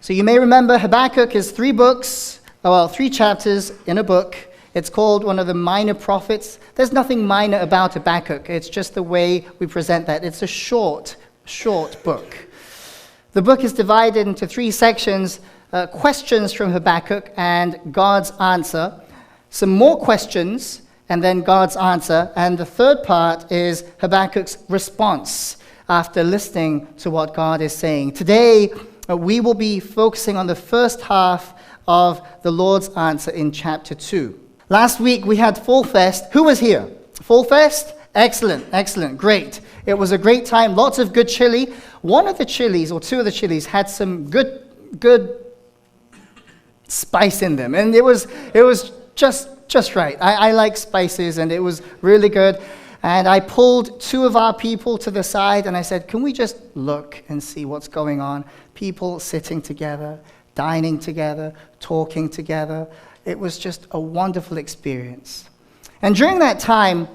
So you may remember Habakkuk is three chapters in a book. It's called one of the minor prophets. There's nothing minor about Habakkuk. It's just the way we present that. It's a short book. The book is divided into three sections, questions from Habakkuk and God's answer, some more questions, and then God's answer. And the third part is Habakkuk's response after listening to what God is saying. Today, we will be focusing on the first half of the Lord's answer in chapter 2. Last week, we had Fall Fest. Who was here? Fall Fest? Excellent, great. It was a great time, lots of good chili. One of the chilies, or two of the chilies, had some good spice in them. And it was just right. I like spices, and it was really good. And I pulled two of our people to the side, and I said, can we just look and see what's going on? People sitting together, dining together, talking together. It was just a wonderful experience. And during that time,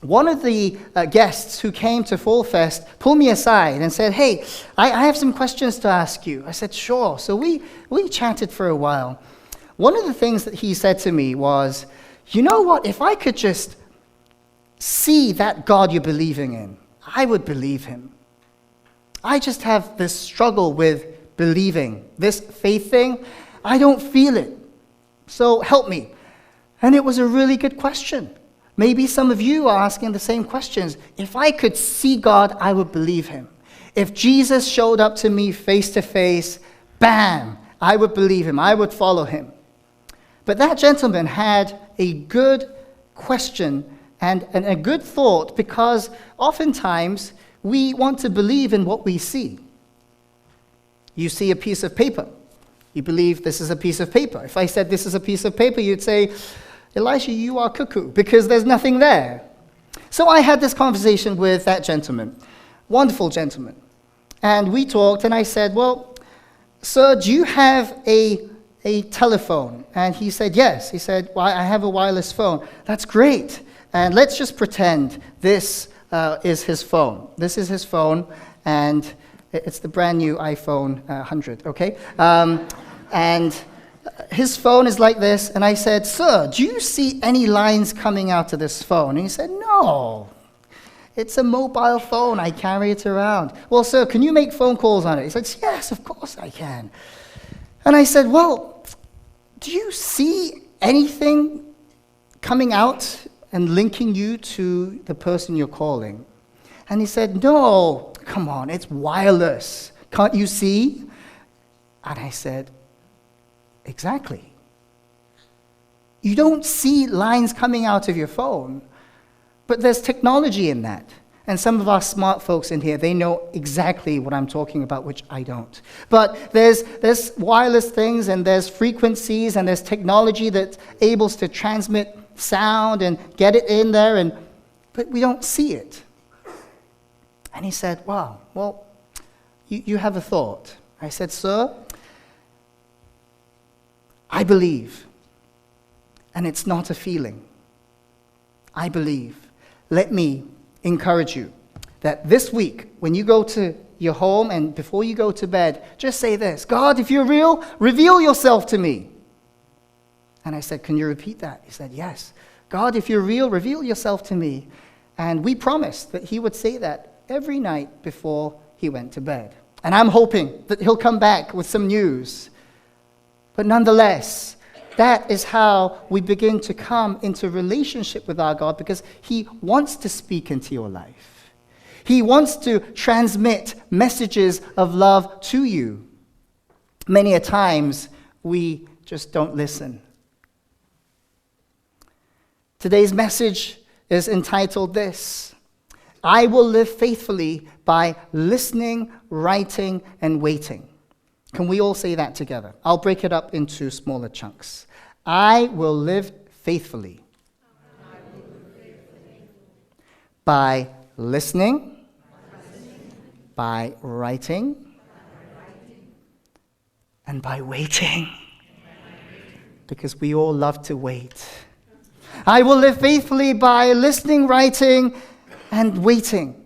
one of the guests who came to Fall Fest pulled me aside and said, hey, I have some questions to ask you. I said, sure. So we chatted for a while. One of the things that he said to me was, you know what, if I could just see that God you're believing in, I would believe him. I just have this struggle with believing. This faith thing, I don't feel it. So help me. And it was a really good question. Maybe some of you are asking the same questions. If I could see God, I would believe him. If Jesus showed up to me face to face, bam, I would believe him. I would follow him. But that gentleman had a good question and a good thought, because oftentimes we want to believe in what we see. You see a piece of paper. You believe this is a piece of paper. If I said this is a piece of paper, you'd say, Elisha, you are cuckoo, because there's nothing there. So I had this conversation with that gentleman, wonderful gentleman. And we talked, and I said, well, sir, do you have a telephone? And he said, yes. He said, well, I have a wireless phone. That's great. And let's just pretend this is his phone. This is his phone, and it's the brand new iPhone 100, okay? And his phone is like this, and I said, sir, do you see any lines coming out of this phone? And he said, no, it's a mobile phone. I carry it around. Well, sir, can you make phone calls on it? He said, yes, of course I can. And I said, well, do you see anything coming out and linking you to the person you're calling? And he said, no, come on, it's wireless. Can't you see? And I said, exactly. You don't see lines coming out of your phone, but there's technology in that. And some of our smart folks in here, they know exactly what I'm talking about, which I don't. But there's wireless things, and there's frequencies, and there's technology that's able to transmit sound and get it in there, but we don't see it. And he said, wow, well, you have a thought. I said, sir, I believe, and it's not a feeling. I believe. Let me encourage you that this week, when you go to your home and before you go to bed, just say this: God, if you're real, reveal yourself to me. And I said, can you repeat that? He said, yes. God, if you're real, reveal yourself to me. And we promised that he would say that every night before he went to bed. And I'm hoping that he'll come back with some news. But nonetheless, that is how we begin to come into relationship with our God, because he wants to speak into your life. He wants to transmit messages of love to you. Many a times, we just don't listen. Today's message is entitled this: I will live faithfully by listening, writing, and waiting. Can we all say that together? I'll break it up into smaller chunks. I will live faithfully by listening, by writing, and by waiting. Because we all love to wait. I will live faithfully by listening, writing, and waiting.